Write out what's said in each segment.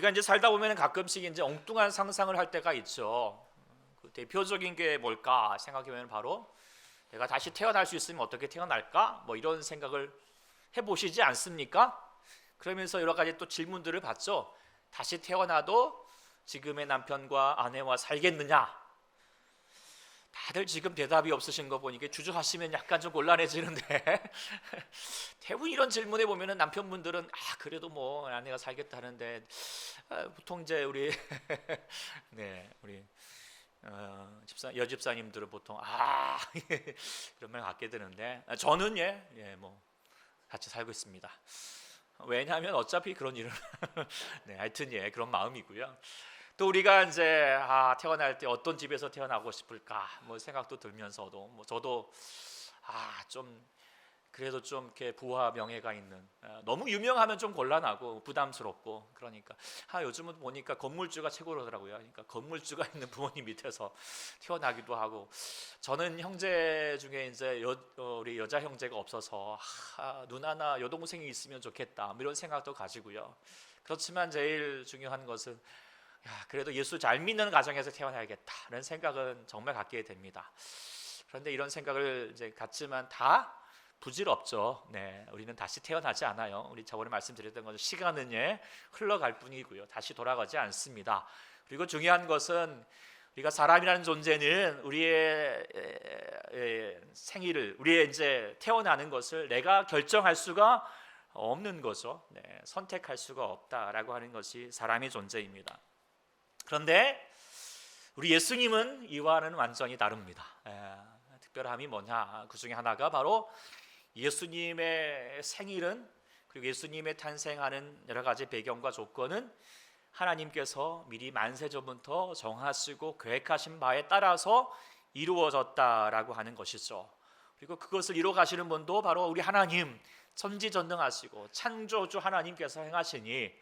우리가 이제 살다 보면 가끔씩 이제 엉뚱한 상상을 할 때가 있죠. 그 대표적인 게 뭘까 생각해보면 바로 내가 다시 태어날 수 있으면 어떻게 태어날까? 뭐 이런 생각을 해보시지 않습니까? 그러면서 여러 가지 또 질문들을 받죠. 다시 태어나도 지금의 남편과 아내와 살겠느냐? 다들 지금 대답이 없으신 거 보니까 주저하시면 약간 좀 곤란해지는데 대부분 이런 질문에 보면은 남편분들은 그래도 뭐 아내가 살겠다는데 보통 이제 우리 네 우리 여집사님들은 보통 이런 말 갖게 되는데 저는 뭐 같이 살고 있습니다. 왜냐하면 어차피 그런 일은 네 하여튼 그런 마음이고요. 또 우리가 이제 태어날 때 어떤 집에서 태어나고 싶을까 뭐 생각도 들면서도 뭐 저도 좀 그래도 좀 이렇게 부와 명예가 있는 너무 유명하면 좀 곤란하고 부담스럽고 그러니까 요즘은 보니까 건물주가 최고로더라고요. 그러니까 건물주가 있는 부모님 밑에서 태어나기도 하고 저는 형제 중에 이제 우리 여자 형제가 없어서 누나나 여동생이 있으면 좋겠다 뭐 이런 생각도 가지고요. 그렇지만 제일 중요한 것은 그래도 예수 잘 믿는 가정에서 태어나야겠다는 생각은 정말 갖게 됩니다. 그런데 이런 생각을 이제 갖지만 다 부질없죠. 네, 우리는 다시 태어나지 않아요. 우리 저번에 말씀드렸던 것처럼 시간은 흘러갈 뿐이고요. 다시 돌아가지 않습니다. 그리고 중요한 것은 우리가 사람이라는 존재는 우리의 생일을, 우리의 이제 태어나는 것을 내가 결정할 수가 없는 거죠. 네, 선택할 수가 없다라고 하는 것이 사람의 존재입니다. 그런데 우리 예수님은 이와는 완전히 다릅니다. 특별함이 뭐냐? 그 중에 하나가 바로 예수님의 생일은 그리고 예수님의 탄생하는 여러 가지 배경과 조건은 하나님께서 미리 만세 전부터 정하시고 계획하신 바에 따라서 이루어졌다라고 하는 것이죠. 그리고 그것을 이루어 가시는 분도 바로 우리 하나님 천지전능하시고 창조주 하나님께서 행하시니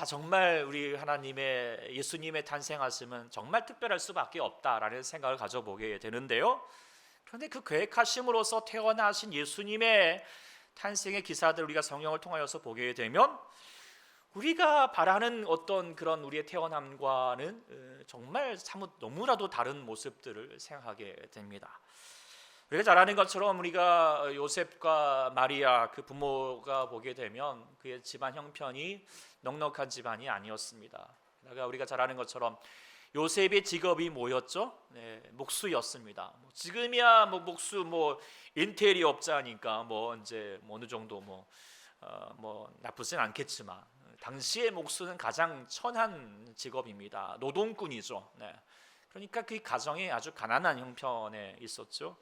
정말 우리 하나님의 예수님의 탄생하심은 정말 특별할 수밖에 없다라는 생각을 가져보게 되는데요. 그런데 그 계획하심으로써 태어나신 예수님의 탄생의 기사들 우리가 성경을 통하여서 보게 되면 우리가 바라는 어떤 그런 우리의 태어남과는 정말 사뭇 너무나도 다른 모습들을 생각하게 됩니다. 우리가 잘 아는 것처럼 우리가 요셉과 마리아 그 부모가 보게 되면 그의 집안 형편이 넉넉한 집안이 아니었습니다. 우리가 잘 아는 것처럼 요셉의 직업이 뭐였죠? 네, 목수였습니다. 지금이야 목수 인테리어 업자니까 이제 어느 정도 나쁘진 않겠지만 당시의 목수는 가장 천한 직업입니다. 노동꾼이죠. 네. 그러니까 그 가정이 아주 가난한 형편에 있었죠.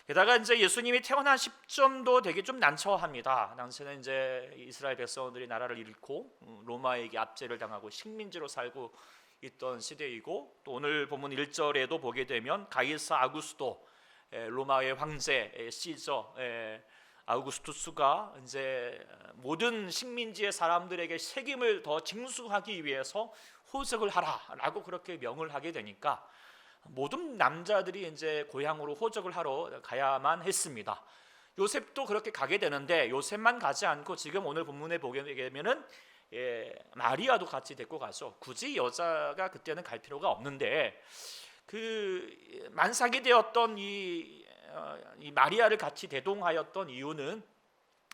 게다가 이제 예수님이 태어난 시점도 되게 좀 난처합니다. 당시에는 이제 이스라엘 백성들이 나라를 잃고 로마에게 압제를 당하고 식민지로 살고 있던 시대이고 또 오늘 본문 1절에도 보게 되면 가이사 아구스도 로마의 황제 시저 아우구스투스가 이제 모든 식민지의 사람들에게 책임을 더 징수하기 위해서 호적을 하라라고 그렇게 명을 하게 되니까 모든 남자들이 이제 고향으로 호적을 하러 가야만 했습니다. 요셉도 그렇게 가게 되는데 요셉만 가지 않고 지금 오늘 본문에 보게 되면은 마리아도 같이 데리고 가죠. 굳이 여자가 그때는 갈 필요가 없는데 그 만삭이 되었던 이 마리아를 같이 대동하였던 이유는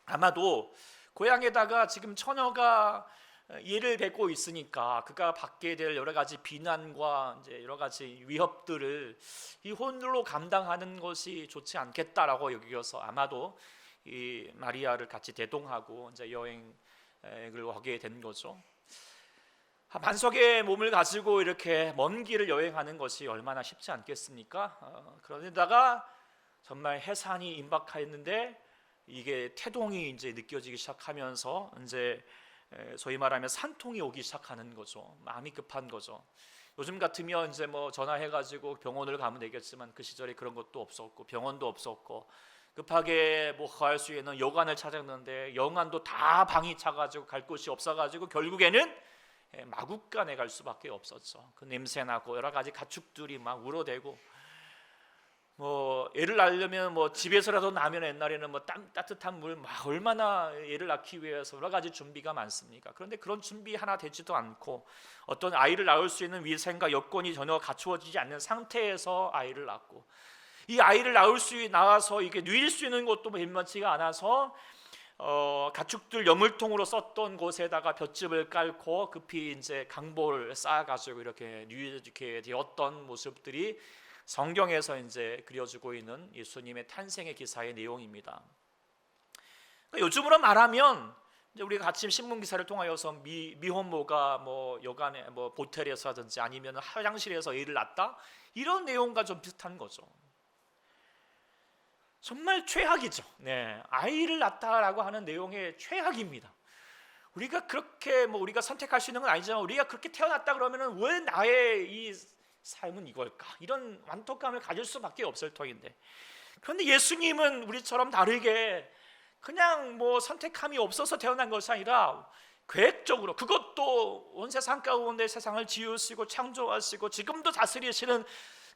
아마도 고향에다가 지금 처녀가 예를 뵙고 있으니까 그가 받게 될 여러 가지 비난과 이제 여러 가지 위협들을 이 홀로 감당하는 것이 좋지 않겠다라고 여겨서 아마도 이 마리아를 같이 대동하고 이제 여행을 하게 된 거죠. 만석의 몸을 가지고 이렇게 먼 길을 여행하는 것이 얼마나 쉽지 않겠습니까? 그런데다가 정말 해산이 임박했는데 이게 태동이 이제 느껴지기 시작하면서 이제 소위 말하면 산통이 오기 시작하는 거죠. 마음이 급한 거죠. 요즘 같으면 이제 전화해가지고 병원을 가면 되겠지만 그 시절에 그런 것도 없었고 병원도 없었고 급하게 할 수 있는 여관을 찾았는데 여관도 다 방이 차가지고 갈 곳이 없어가지고 결국에는 마국간에 갈 수밖에 없었죠. 그 냄새나고 여러 가지 가축들이 막 울어대고 애를 낳으려면 뭐 집에서라도 나면 옛날에는 뭐 따뜻한 물 막 얼마나 애를 낳기 위해서 여러 가지 준비가 많습니까? 그런데 그런 준비 하나 되지도 않고 어떤 아이를 낳을 수 있는 위생과 여건이 전혀 갖추어지지 않는 상태에서 아이를 낳고, 이 아이를 낳아서 이게 누일 수 있는 것도 만만치가 않아서 가축들 여물통으로 썼던 곳에다가 볏짚을 깔고 급히 이제 강보를 쌓아가지고 이렇게 누이게 되었던 모습들이 성경에서 이제 그려주고 있는 예수님의 탄생의 기사의 내용입니다. 그러니까 요즘으로 말하면 이제 우리가 아침 신문 기사를 통하여서 미혼모가 뭐 여간에 뭐 모텔에서든지 아니면 화장실에서 애를 낳았다, 이런 내용과 좀 비슷한 거죠. 정말 최악이죠. 네, 아이를 낳다라고 하는 내용의 최악입니다. 우리가 그렇게 우리가 선택할 수 있는 건 아니지만 우리가 그렇게 태어났다 그러면은 왜 나의 이 삶은 이걸까? 이런 완독감을 가질 수밖에 없을 터인데, 그런데 예수님은 우리처럼 다르게 그냥 선택함이 없어서 태어난 것이 아니라 계획적으로, 그것도 온 세상 가운데 세상을 지으시고 창조하시고 지금도 다스리시는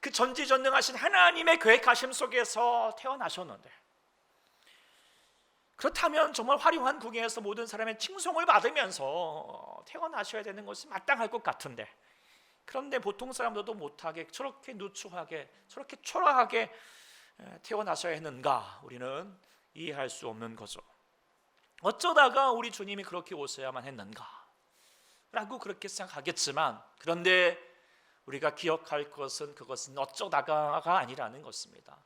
그 전지전능하신 하나님의 계획하심 속에서 태어나셨는데, 그렇다면 정말 화려한 궁예에서 모든 사람의 칭송을 받으면서 태어나셔야 되는 것이 마땅할 것 같은데, 그런데 보통 사람들도 못하게 저렇게 누추하게 저렇게 초라하게 태어나셔야 했는가, 우리는 이해할 수 없는 거죠. 어쩌다가 우리 주님이 그렇게 오셔야만 했는가 라고 그렇게 생각하겠지만, 그런데 우리가 기억할 것은 그것은 어쩌다가가 아니라는 것입니다.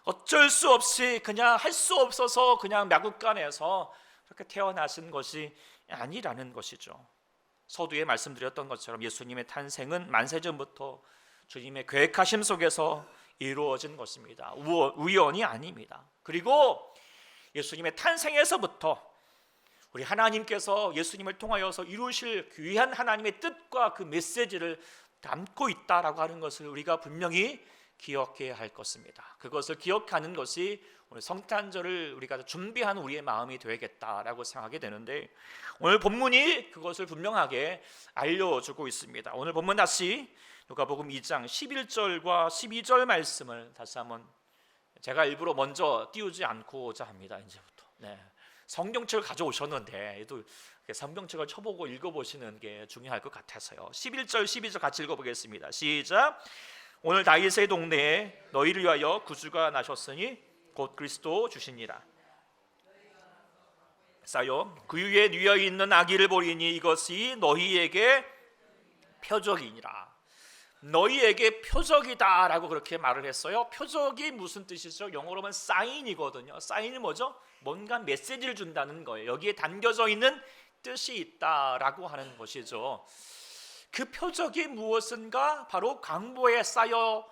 어쩔 수 없이 그냥 할 수 없어서 그냥 마구간에서 그렇게 태어나신 것이 아니라는 것이죠. 서두에 말씀드렸던 것처럼 예수님의 탄생은 만세전부터 주님의 계획하심 속에서 이루어진 것입니다. 우연이 아닙니다. 그리고 예수님의 탄생에서부터 우리 하나님께서 예수님을 통하여서 이루실 귀한 하나님의 뜻과 그 메시지를 담고 있다라고 하는 것을 우리가 분명히 기억해야 할 것입니다. 그것을 기억하는 것이 오늘 성탄절을 우리가 준비하는 우리의 마음이 되겠다라고 생각하게 되는데, 오늘 본문이 그것을 분명하게 알려주고 있습니다. 오늘 본문 다시 누가복음 2장 11절과 12절 말씀을 다시 한번 제가 일부러 먼저 띄우지 않고자 합니다. 이제부터 성경책을 가져오셨는데 또 성경책을 쳐보고 읽어보시는 게 중요할 것 같아서요. 11절 12절 같이 읽어보겠습니다. 시작. 오늘 다윗의 동네에 너희를 위하여 구주가 나셨으니 곧 그리스도 주시니라. 싸요 그 위에 누워 있는 아기를 보리니 이것이 너희에게 표적이니라. 너희에게 표적이다라고 그렇게 말을 했어요. 표적이 무슨 뜻이죠? 영어로 하면 사인이거든요. 사인은 뭐죠? 뭔가 메시지를 준다는 거예요. 여기에 담겨져 있는 뜻이 있다라고 하는 것이죠. 그 표적이 무엇인가? 바로 강보에 쌓여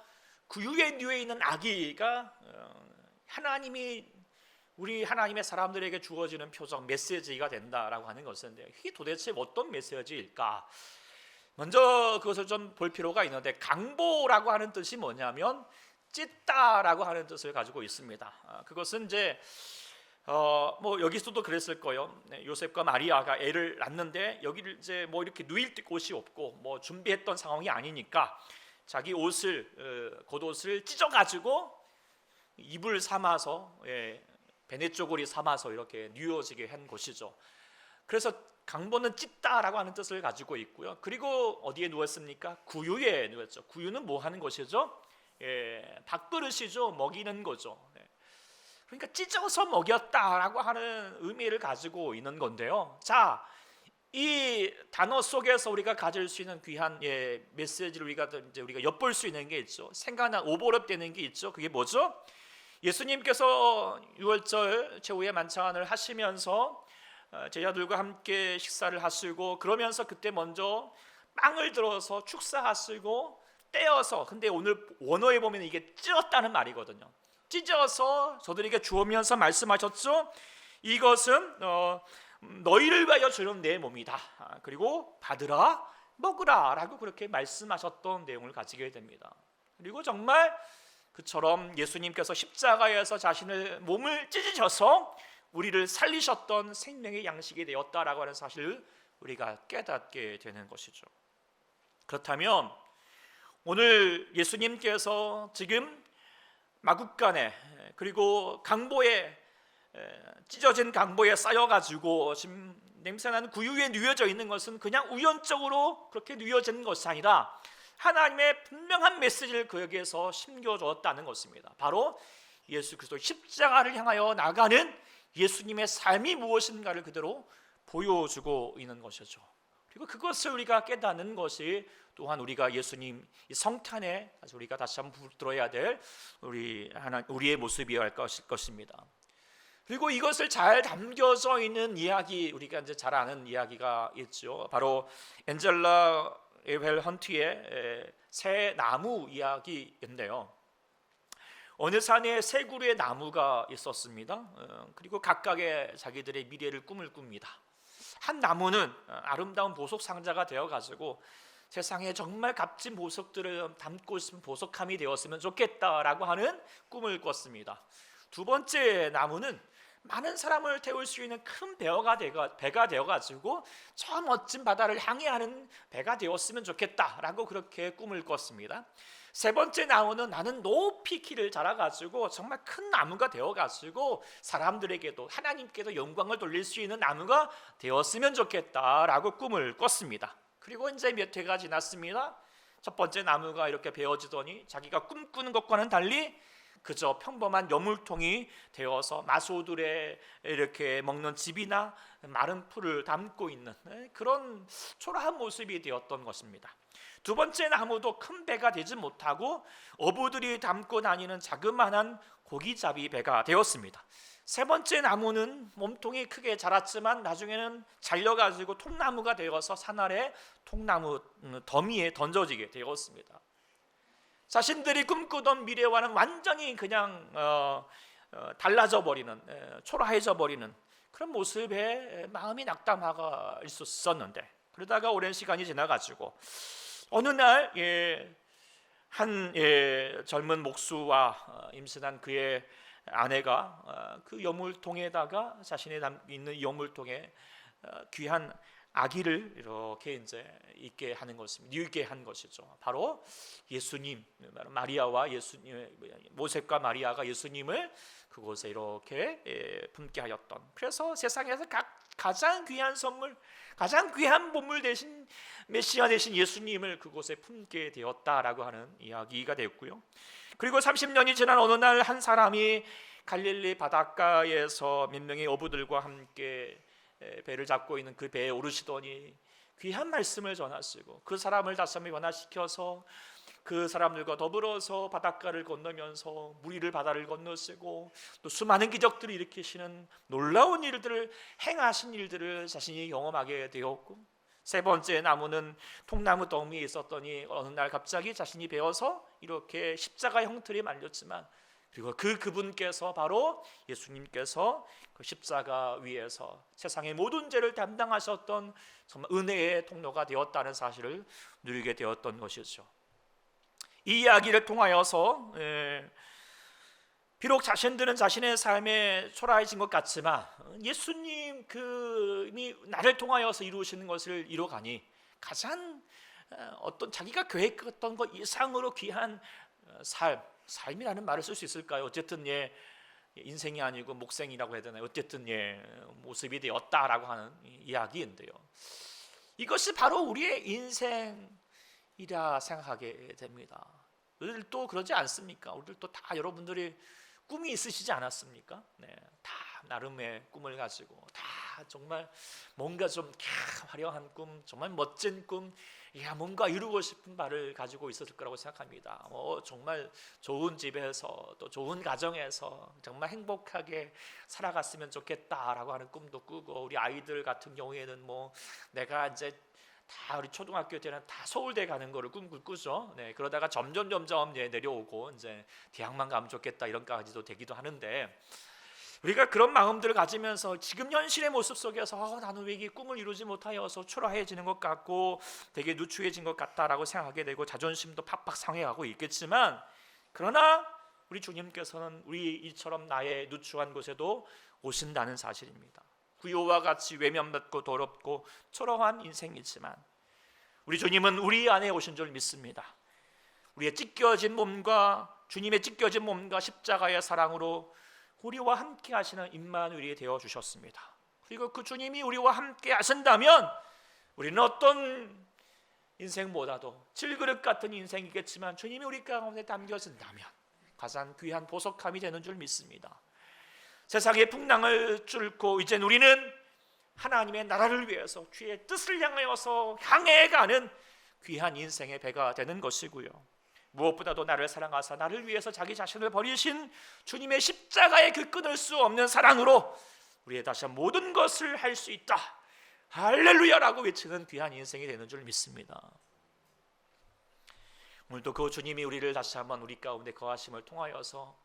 구유에 누워 있는 아기가 하나님이 우리 하나님의 사람들에게 주어지는 표적, 메시지가 된다라고 하는 것인데, 이게 도대체 어떤 메시지일까? 먼저 그것을 좀 볼 필요가 있는데, 강보라고 하는 뜻이 뭐냐면 찢다라고 하는 뜻을 가지고 있습니다. 그것은 이제 여기서도 그랬을 거예요. 요셉과 마리아가 애를 낳는데 여기를 이제 이렇게 누일 곳이 없고 준비했던 상황이 아니니까 자기 겉옷을 찢어가지고 이불 삼아서 베네 쪼고리 삼아서 이렇게 누워지게 한 것이죠. 그래서 강보는 찢다라고 하는 뜻을 가지고 있고요. 그리고 어디에 누웠습니까? 구유에 누웠죠. 구유는 뭐 하는 것이죠? 밥그릇이죠. 먹이는 거죠. 그러니까 찢어서 먹였다라고 하는 의미를 가지고 있는 건데요. 자, 이 단어 속에서 우리가 가질 수 있는 귀한 메시지를 우리가 엿볼 수 있는 게 있죠. 생각나 오버랩되는 게 있죠. 그게 뭐죠? 예수님께서 6월절 최후의 만찬을 하시면서 제자들과 함께 식사를 하시고, 그러면서 그때 먼저 빵을 들어서 축사하시고 떼어서, 근데 오늘 원어에 보면 이게 찢었다는 말이거든요. 찢어서 저들에게 주오면서 말씀하셨죠. 이것은 너희를 위하여 주는 내 몸이다. 그리고 받으라 먹으라 라고 그렇게 말씀하셨던 내용을 가지게 됩니다. 그리고 정말 그처럼 예수님께서 십자가에서 자신의 몸을 찢으셔서 우리를 살리셨던 생명의 양식이 되었다라고 하는 사실을 우리가 깨닫게 되는 것이죠. 그렇다면 오늘 예수님께서 지금 마국간에, 그리고 강보에, 찢어진 강보에 쌓여가지고 지금 냄새나는 구유에 누워져 있는 것은 그냥 우연적으로 그렇게 누워진 것이 아니라 하나님의 분명한 메시지를 그에게서 심겨주었다는 것입니다. 바로 예수 그리스도 십자가를 향하여 나가는 예수님의 삶이 무엇인가를 그대로 보여주고 있는 것이죠. 그리고 그것을 우리가 깨닫는 것이 또한 우리가 예수님 이 성탄에 우리가 다시 한번 붙들어야 될 우리의 모습이어야 할 것입니다. 그리고 이것을 잘 담겨져 있는 이야기, 우리가 이제 잘 아는 이야기가 있죠. 바로 앤젤라 에벨 헌트의 새 나무 이야기인데요. 어느 산에 세 그루의 나무가 있었습니다. 그리고 각각의 자기들의 미래를 꿈을 꿉니다. 한 나무는 아름다운 보석 상자가 되어 가지고 세상에 정말 값진 보석들을 담고 있으면 보석함이 되었으면 좋겠다라고 하는 꿈을 꿨습니다. 두 번째 나무는 많은 사람을 태울 수 있는 큰 배가 되어가지고 저 멋진 바다를 항해하는 배가 되었으면 좋겠다라고 그렇게 꿈을 꿨습니다. 세 번째 나무는 나는 높이 키를 자라가지고 정말 큰 나무가 되어가지고 사람들에게도 하나님께도 영광을 돌릴 수 있는 나무가 되었으면 좋겠다라고 꿈을 꿨습니다. 그리고 이제 몇 해가 지났습니다. 첫 번째 나무가 이렇게 베어지더니 자기가 꿈꾸는 것과는 달리 그저 평범한 여물통이 되어서 마소들의 이렇게 먹는 집이나 마른 풀을 담고 있는 그런 초라한 모습이 되었던 것입니다. 두 번째 나무도 큰 배가 되지 못하고 어부들이 담고 다니는 자그마한 고기잡이 배가 되었습니다. 세 번째 나무는 몸통이 크게 자랐지만 나중에는 잘려가지고 통나무가 되어서 산 아래 통나무 더미에 던져지게 되었습니다. 자신들이 꿈꾸던 미래와는 완전히 그냥 달라져 버리는, 초라해져 버리는 그런 모습에 마음이 낙담하가 있었는데, 그러다가 오랜 시간이 지나가지고 어느 날 한 젊은 목수와 임신한 그의 아내가 그 여물통에다가 자신이 있는 여물통에 귀한 아기를 이렇게 이제 있게 하는 것입니다. 누이게 한 것이죠. 바로 예수님, 마리아와 예수님, 모셉과 마리아가 예수님을 그곳에 이렇게 품게 하였던. 그래서 세상에서 가장 귀한 선물, 가장 귀한 보물 대신 메시아 대신 예수님을 그곳에 품게 되었다라고 하는 이야기가 되었고요. 그리고 30년이 지난 어느 날 한 사람이 갈릴리 바닷가에서 몇 명의 어부들과 함께 배를 잡고 있는 그 배에 오르시더니 귀한 말씀을 전하시고 그 사람을 다시 한번 변화시켜서 그 사람들과 더불어서 바닷가를 건너면서 무리를 바다를 건너시고 또 수많은 기적들을 일으키시는 놀라운 일들을 행하신 일들을 자신이 경험하게 되었고, 세 번째 나무는 통나무 더미에 있었더니 어느 날 갑자기 자신이 베어서 이렇게 십자가 형틀에 말렸지만, 그리고 그분께서 바로 예수님께서 그 십자가 위에서 세상의 모든 죄를 담당하셨던 정말 은혜의 통로가 되었다는 사실을 누리게 되었던 것이죠. 이 이야기를 통하여서 비록 자신들은 자신의 삶에 초라해진 것 같지만 예수님 그이 나를 통하여서 이루시는 것을 이뤄가니 가장 어떤 자기가 계획했던 것 이상으로 귀한 삶이라는 말을 쓸 수 있을까요? 어쨌든 인생이 아니고 목생이라고 해야 되나요? 어쨌든 모습이 되었다라고 하는 이야기인데요. 이것이 바로 우리의 인생이라 생각하게 됩니다. 우리들도 그러지 않습니까? 우리들도 다 여러분들이 꿈이 있으시지 않았습니까? 네, 다 나름의 꿈을 가지고 다 정말 뭔가 좀 화려한 꿈, 정말 멋진 꿈, 뭔가 이루고 싶은 바를 가지고 있었을 거라고 생각합니다. 정말 좋은 집에서 또 좋은 가정에서 정말 행복하게 살아갔으면 좋겠다라고 하는 꿈도 꾸고, 우리 아이들 같은 경우에는 내가 이제 다 우리 초등학교 때는 다 서울대 가는 거를 꿈을 꾸죠. 네, 그러다가 점점 내려오고 이제 대학만 가면 좋겠다 이런까지도 되기도 하는데, 우리가 그런 마음들을 가지면서 지금 현실의 모습 속에서 나는 왜 이 꿈을 이루지 못하여서 초라해지는 것 같고 되게 누추해진 것 같다라고 생각하게 되고 자존심도 팍팍 상해가고 있겠지만, 그러나 우리 주님께서는 우리 이처럼 나의 누추한 곳에도 오신다는 사실입니다. 구요와 같이 외면받고 더럽고 초라한 인생이지만 우리 주님은 우리 안에 오신 줄 믿습니다. 우리의 찢겨진 몸과 주님의 찢겨진 몸과 십자가의 사랑으로 우리와 함께 하시는 임마누엘이 되어 주셨습니다. 그리고 그 주님이 우리와 함께 하신다면 우리는 어떤 인생보다도 질그릇 같은 인생이겠지만 주님이 우리 가운데 담겨진다면 가장 귀한 보석함이 되는 줄 믿습니다. 세상의 풍랑을 뚫고 이제 우리는 하나님의 나라를 위해서 주의 뜻을 향하여서 향해 가는 귀한 인생의 배가 되는 것이고요. 무엇보다도 나를 사랑하사 나를 위해서 자기 자신을 버리신 주님의 십자가의 그 끊을 수 없는 사랑으로 우리의 다시 모든 것을 할 수 있다, 할렐루야라고 외치는 귀한 인생이 되는 줄 믿습니다. 오늘도 그 주님이 우리를 다시 한번 우리 가운데 거하심을 통하여서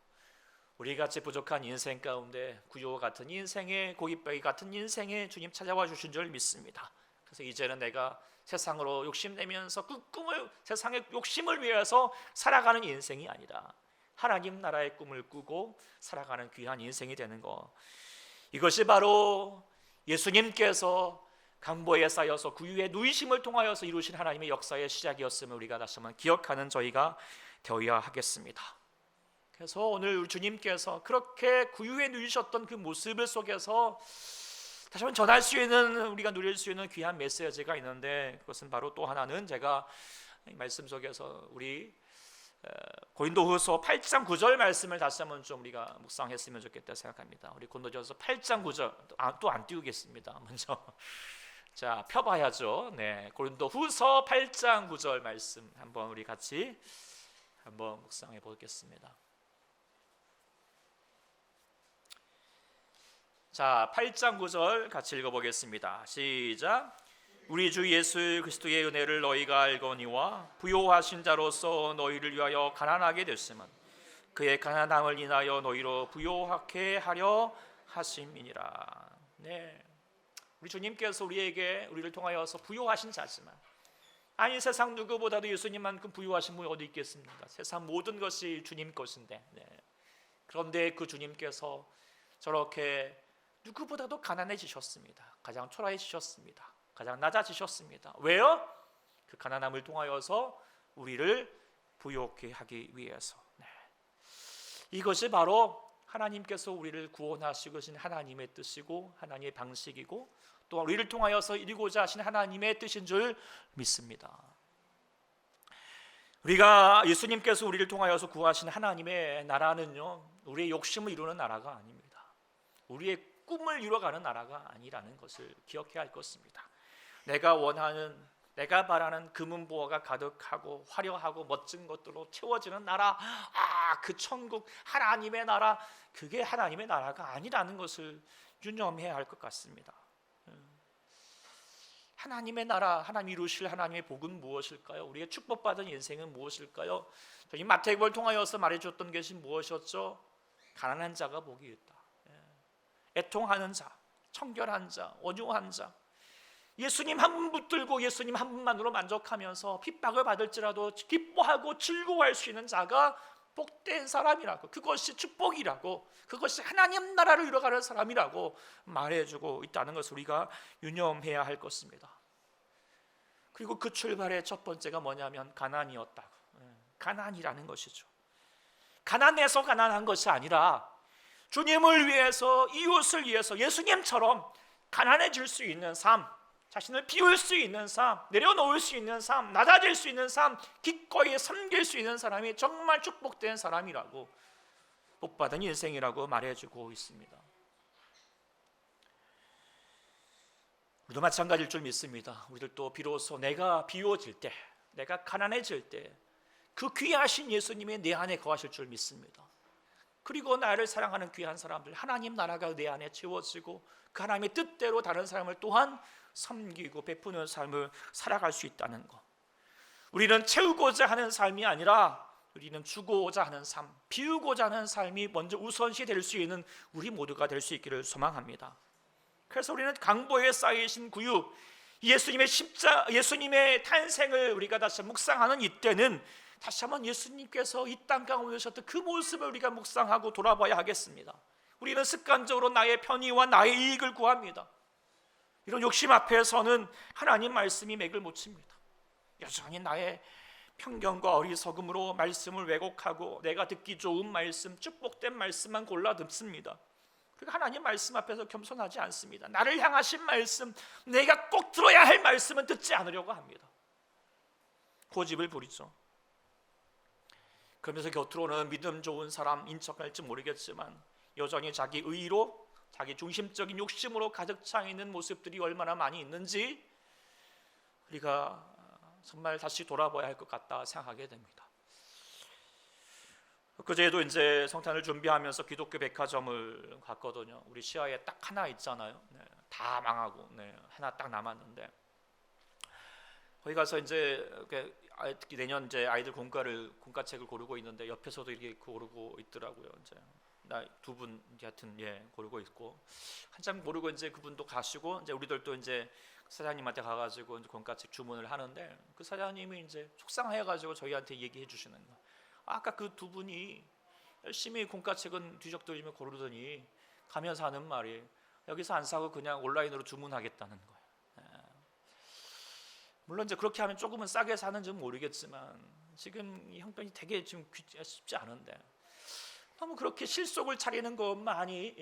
우리같이 부족한 인생 가운데 구요 같은 인생의 고깃배기 같은 인생에 주님 찾아와 주신 줄 믿습니다. 그래서 이제는 내가 세상으로 욕심내면서 그 꿈을, 세상의 욕심을 위해서 살아가는 인생이 아니라 하나님 나라의 꿈을 꾸고 살아가는 귀한 인생이 되는 것, 이것이 바로 예수님께서 강보에 쌓여서 구유의 누이심을 통하여서 이루신 하나님의 역사의 시작이었음을 우리가 다시 한번 기억하는 저희가 되어야 하겠습니다. 그래서 오늘 주님께서 그렇게 구유에 누이셨던 그 모습을 속에서 다시 한번 전할 수 있는, 우리가 누릴 수 있는 귀한 메시지가 있는데, 그것은 바로 또 하나는 제가 이 말씀 속에서 우리 고린도후서 8장 9절 말씀을 다시 한번 좀 우리가 묵상했으면 좋겠다 생각합니다. 우리 고린도전서 8장 9절 또 안 띄우겠습니다. 먼저 자, 펴봐야죠. 네, 고린도후서 8장 9절 말씀 한번 우리 같이 한번 묵상해 보겠습니다. 자, 8장 9절 같이 읽어보겠습니다. 시작. 우리 주 예수 그리스도의 은혜를 너희가 알거니와 부요하신 자로서 너희를 위하여 가난하게 됐음은 그의 가난함을 인하여 너희로 부요하게 하려 하심이니라. 네, 우리 주님께서 우리를 통하여서 부요하신 자지만, 아니 세상 누구보다도 예수님만큼 부요하신 분이 어디 있겠습니까? 세상 모든 것이 주님 것인데, 네. 그런데 그 주님께서 저렇게 누구보다도 가난해지셨습니다. 가장 초라해지셨습니다. 가장 낮아지셨습니다. 왜요? 그 가난함을 통하여서 우리를 부요케 하기 위해서. 네. 이것이 바로 하나님께서 우리를 구원하시고 계신 하나님의 뜻이고 하나님의 방식이고 또 우리를 통하여서 이루고자 하신 하나님의 뜻인 줄 믿습니다. 우리가 예수님께서 우리를 통하여서 구하신 하나님의 나라는요, 우리의 욕심을 이루는 나라가 아닙니다. 우리의 꿈을 이루어가는 나라가 아니라는 것을 기억해야 할 것입니다. 내가 원하는, 내가 바라는 금은보화가 가득하고 화려하고 멋진 것들로 채워지는 나라, 그 천국, 하나님의 나라, 그게 하나님의 나라가 아니라는 것을 유념해야 할 것 같습니다. 하나님의 나라, 하나님 이루실 하나님의 복은 무엇일까요? 우리의 축복받은 인생은 무엇일까요? 이 마태복음을 통하여서 말해줬던 것이 무엇이었죠? 가난한 자가 복이 있다. 애통하는 자, 청결한 자, 온유한 자, 예수님 한 분 붙들고 예수님 한 분만으로 만족하면서 핍박을 받을지라도 기뻐하고 즐거워할 수 있는 자가 복된 사람이라고, 그것이 축복이라고, 그것이 하나님 나라를 이뤄가는 사람이라고 말해주고 있다는 것을 우리가 유념해야 할 것입니다. 그리고 그 출발의 첫 번째가 뭐냐면 가난이었다고. 가난이라는 것이죠. 가난해서 가난한 것이 아니라 주님을 위해서, 이웃을 위해서 예수님처럼 가난해질 수 있는 삶, 자신을 비울 수 있는 삶, 내려놓을 수 있는 삶, 낮아질 수 있는 삶, 기꺼이 섬길 수 있는 사람이 정말 축복된 사람이라고, 복받은 인생이라고 말해주고 있습니다. 우리도 마찬가지일 줄 믿습니다. 우리들도 비로소 내가 비워질 때, 내가 가난해질 때 그 귀하신 예수님이 내 안에 거하실 줄 믿습니다. 그리고 나를 사랑하는 귀한 사람들, 하나님 나라가 내 안에 채워지고 그 하나님의 뜻대로 다른 사람을 또한 섬기고 베푸는 삶을 살아갈 수 있다는 것. 우리는 채우고자 하는 삶이 아니라 우리는 주고자 하는 삶, 비우고자 하는 삶이 먼저 우선시 될 수 있는 우리 모두가 될 수 있기를 소망합니다. 그래서 우리는 강보에 쌓이신 구유, 예수님의 탄생을 우리가 다시 묵상하는 이때는 다시 한번 예수님께서 이 땅 가운데 오셨던 그 모습을 우리가 묵상하고 돌아봐야 하겠습니다. 우리는 습관적으로 나의 편의와 나의 이익을 구합니다. 이런 욕심 앞에서는 하나님 말씀이 맥을 못 칩니다. 여전히 나의 편견과 어리석음으로 말씀을 왜곡하고 내가 듣기 좋은 말씀, 축복된 말씀만 골라 듣습니다. 그리고 하나님 말씀 앞에서 겸손하지 않습니다. 나를 향하신 말씀, 내가 꼭 들어야 할 말씀은 듣지 않으려고 합니다. 고집을 부리죠. 그러면서 곁으로는 믿음 좋은 사람인 척할지 모르겠지만 여전히 자기 의로, 자기 중심적인 욕심으로 가득 차 있는 모습들이 얼마나 많이 있는지 우리가 정말 다시 돌아봐야 할 것 같다 생각하게 됩니다. 그제도 이제 성탄을 준비하면서 기독교 백화점을 갔거든요. 우리 시야에 딱 하나 있잖아요. 다 망하고 하나 딱 남았는데 거기 가서 이제 내년 이제 아이들 공과책을 고르고 있는데 옆에서도 이렇게 고르고 있더라고요. 이제 나 두 분 같은 고르고 있고 한참 고르고 이제 그분도 가시고 이제 우리들도 이제 사장님한테 가가지고 이제 공과책 주문을 하는데 그 사장님이 이제 속상해가지고 저희한테 얘기해 주시는 거. 아까 그 두 분이 열심히 공과책은 뒤적거리며 고르더니 가면서 하는 말이 여기서 안 사고 그냥 온라인으로 주문하겠다는 거예요. 물론 이제 그렇게 하면 조금은 싸게 사는지는 모르겠지만 지금 이 형편이 되게 지금 쉽지 않은데 너무 그렇게 실속을 차리는 것만이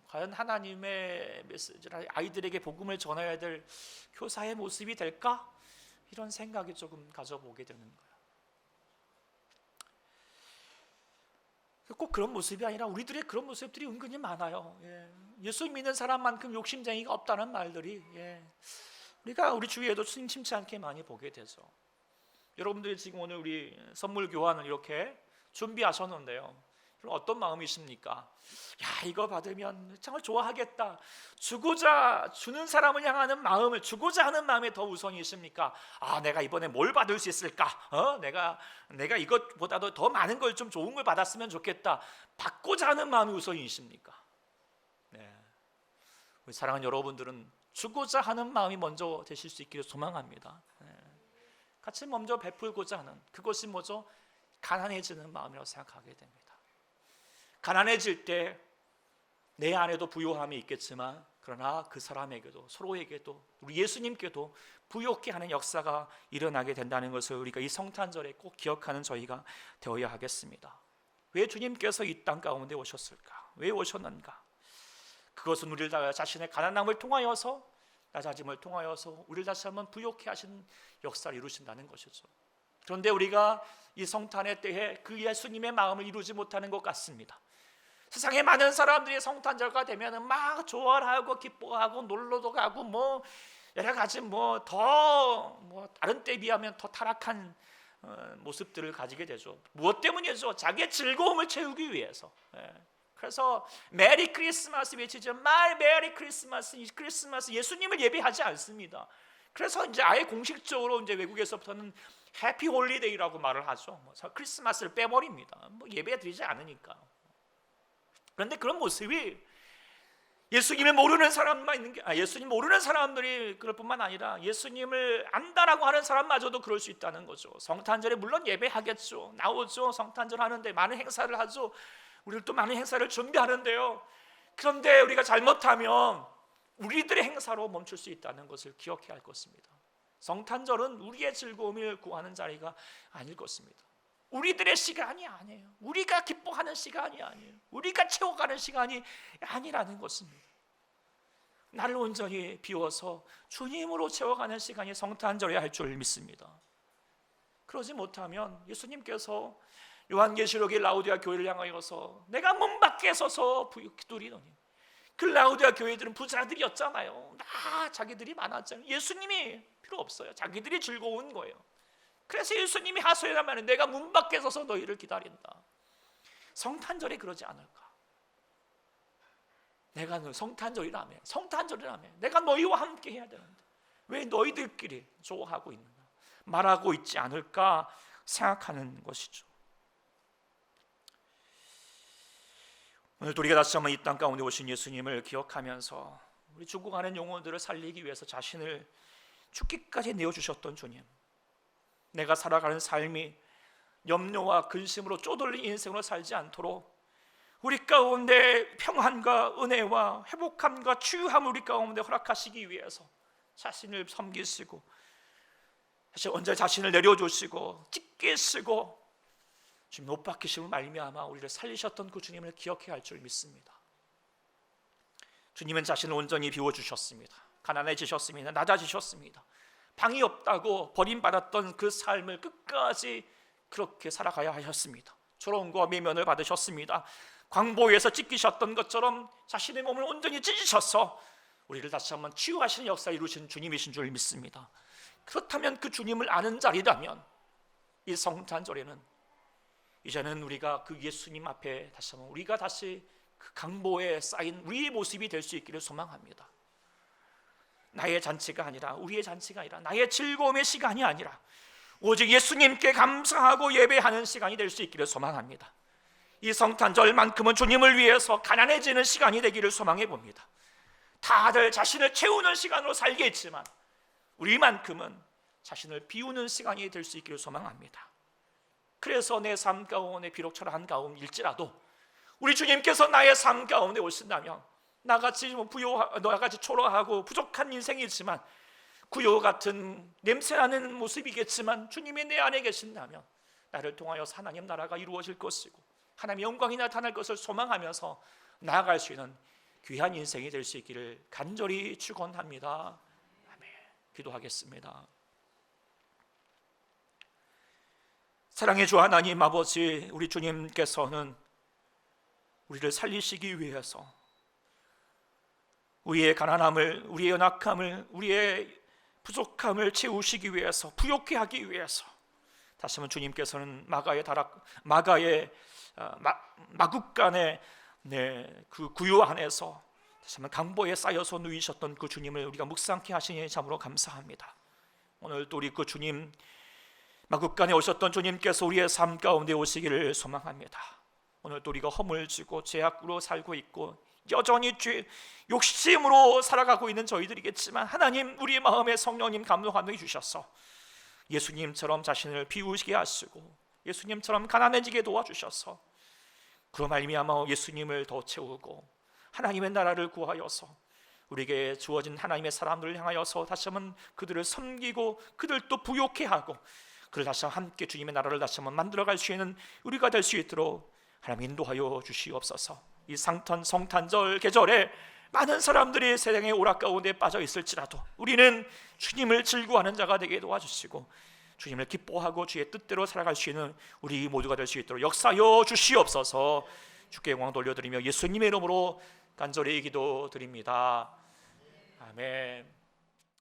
과연 하나님의 메시지를 아이들에게 복음을 전해야 될 교사의 모습이 될까? 이런 생각이 조금 가져보게 되는 거예요. 꼭 그런 모습이 아니라 우리들의 그런 모습들이 은근히 많아요. 예수 믿는 사람만큼 욕심쟁이가 없다는 말들이 우리가 우리 주위에도 심심치 않게 많이 보게 되죠. 여러분들이 지금 오늘 우리 선물 교환을 이렇게 준비하셨는데요. 어떤 마음이십니까? 야, 이거 받으면 정말 좋아하겠다. 주는 사람을 향하는 마음을 주고자 하는 마음이 더 우선이십니까? 아, 내가 이번에 뭘 받을 수 있을까? 내가 이것보다도 더 많은 걸 좀 좋은 걸 받았으면 좋겠다. 받고자 하는 마음이 우선이십니까? 우리 사랑하는 여러분들은 주고자 하는 마음이 먼저 되실 수 있기를 소망합니다. 같이 먼저 베풀고자 하는 그것이 뭐죠? 가난해지는 마음이라고 생각하게 됩니다. 가난해질 때 내 안에도 부요함이 있겠지만 그러나 그 사람에게도 서로에게도 우리 예수님께도 부요케 하는 역사가 일어나게 된다는 것을 우리가 이 성탄절에 꼭 기억하는 저희가 되어야 하겠습니다. 왜 주님께서 이 땅 가운데 오셨을까? 왜 오셨는가? 그것은 우리를 자신의 가난함을 통하여서 낮아짐을 통하여서 우리를 다시 한번 부요케 하신 역사를 이루신다는 것이죠. 그런데 우리가 이 성탄의 때에 그 예수님의 마음을 이루지 못하는 것 같습니다. 세상에 많은 사람들이 성탄절가 되면은 막 좋아를 하고 기뻐하고 놀러도 가고 뭐 여러 가지 다른 때에 비하면 더 타락한 모습들을 가지게 되죠. 무엇 때문이죠? 자기의 즐거움을 채우기 위해서. 그래서 메리 크리스마스 외치죠. 메리 크리스마스, 크리스마스 예수님을 예배하지 않습니다. 그래서 이제 아예 공식적으로 이제 외국에서부터는 해피 홀리데이라고 말을 하죠. 크리스마스를 빼버립니다. 예배 드리지 않으니까. 그런데 그런 모습이 예수님을 모르는 사람만 있는 게 예수님 모르는 사람들이 그럴 뿐만 아니라 예수님을 안다라고 하는 사람마저도 그럴 수 있다는 거죠. 성탄절에 물론 예배하겠죠. 나오죠. 성탄절 하는데 많은 행사를 하죠. 우리도 많은 행사를 준비하는데요. 그런데 우리가 잘못하면 우리들의 행사로 멈출 수 있다는 것을 기억해야 할 것입니다. 성탄절은 우리의 즐거움을 구하는 자리가 아닐 것입니다. 우리들의 시간이 아니에요. 우리가 기뻐하는 시간이 아니에요. 우리가 채워가는 시간이 아니라는 것입니다. 나를 온전히 비워서 주님으로 채워가는 시간이 성탄절이어야 할 줄 믿습니다. 그러지 못하면 예수님께서 요한계시록의 라우디아 교회를 향하여서 내가 문 밖에 서서 기도리노니 그 라우디아 교회들은 부자들이었잖아요. 자기들이 많았잖아요. 예수님이 필요 없어요. 자기들이 즐거운 거예요. 그래서 예수님이 하소연하면 내가 문 밖에 서서 너희를 기다린다. 성탄절에 그러지 않을까? 내가 성탄절이라며 내가 너희와 함께 해야 되는데 왜 너희들끼리 좋아하고 있느냐 말하고 있지 않을까 생각하는 것이죠. 오늘도 우리가 다시 한번 이 땅 가운데 오신 예수님을 기억하면서 우리 죽어가는 영혼들을 살리기 위해서 자신을 죽기까지 내어주셨던 주님, 내가 살아가는 삶이 염려와 근심으로 쪼들린 인생으로 살지 않도록 우리 가운데 평안과 은혜와 회복함과 치유함을 우리 가운데 허락하시기 위해서 자신을 섬기시고 사실 언제 자신을 내려주시고 찢게 쓰고 주님 못 박히심을 말미암아 우리를 살리셨던 그 주님을 기억해야 할 줄 믿습니다. 주님은 자신을 온전히 비워주셨습니다. 가난해지셨습니다. 낮아지셨습니다. 방이 없다고 버림받았던 그 삶을 끝까지 그렇게 살아가야 하셨습니다. 조롱과 매면을 받으셨습니다. 광보에서 찢기셨던 것처럼 자신의 몸을 온전히 찢으셔서 우리를 다시 한번 치유하시는 역사를 이루신 주님이신 줄 믿습니다. 그렇다면 그 주님을 아는 자리라면 이 성탄절에는 이제는 우리가 그 예수님 앞에 다시 한번 우리가 다시 그 강보에 쌓인 우리의 모습이 될 수 있기를 소망합니다. 나의 잔치가 아니라 우리의 잔치가 아니라 나의 즐거움의 시간이 아니라 오직 예수님께 감사하고 예배하는 시간이 될 수 있기를 소망합니다. 이 성탄절만큼은 주님을 위해서 가난해지는 시간이 되기를 소망해 봅니다. 다들 자신을 채우는 시간으로 살겠지만 우리만큼은 자신을 비우는 시간이 될 수 있기를 소망합니다. 그래서 내 삶 가운데 비록 초라한 가운일지라도 우리 주님께서 나의 삶 가운데 오신다면 나같이 나같이 초라하고 부족한 인생이지만 구요 같은 냄새나는 모습이겠지만 주님이 내 안에 계신다면 나를 통하여서 하나님 나라가 이루어질 것이고 하나님의 영광이 나타날 것을 소망하면서 나아갈 수 있는 귀한 인생이 될 수 있기를 간절히 축원합니다. 아멘. 기도하겠습니다. 사랑의 주 하나님 아버지, 우리 주님께서는 우리를 살리시기 위해서 우리의 가난함을, 우리의 연약함을, 우리의 부족함을 채우시기 위해서, 부욕케 하기 위해서 다시 한번 주님께서는 마국간의 그 구유 안에서 다시 한번 강보에 쌓여서 누이셨던 그 주님을 우리가 묵상케 하시니 참으로 감사합니다. 오늘 또 우리 그 주님, 마국간에 오셨던 주님께서 우리의 삶 가운데 오시기를 소망합니다. 오늘 또 우리가 허물지고 죄악으로 살고 있고 여전히 욕심으로 살아가고 있는 저희들이겠지만 하나님, 우리의 마음에 성령님 감동하여 주셔서 예수님처럼 자신을 비우시게 하시고 예수님처럼 가난해지게 도와주셔서 그로 말미암아 예수님을 더 채우고 하나님의 나라를 구하여서 우리에게 주어진 하나님의 사람들을 향하여서 다시 한번 그들을 섬기고 그들도 부욕케 하고 그를 다시 함께 주님의 나라를 다시 한번 만들어갈 수 있는 우리가 될 수 있도록 하나님 인도하여 주시옵소서. 이 성탄절 계절에 많은 사람들이 세상의 오락 가운데 빠져 있을지라도 우리는 주님을 즐거워하는 자가 되게 도와주시고 주님을 기뻐하고 주의 뜻대로 살아갈 수 있는 우리 모두가 될 수 있도록 역사하여 주시옵소서. 주께 영광 돌려드리며 예수님의 이름으로 간절히 기도드립니다. 아멘.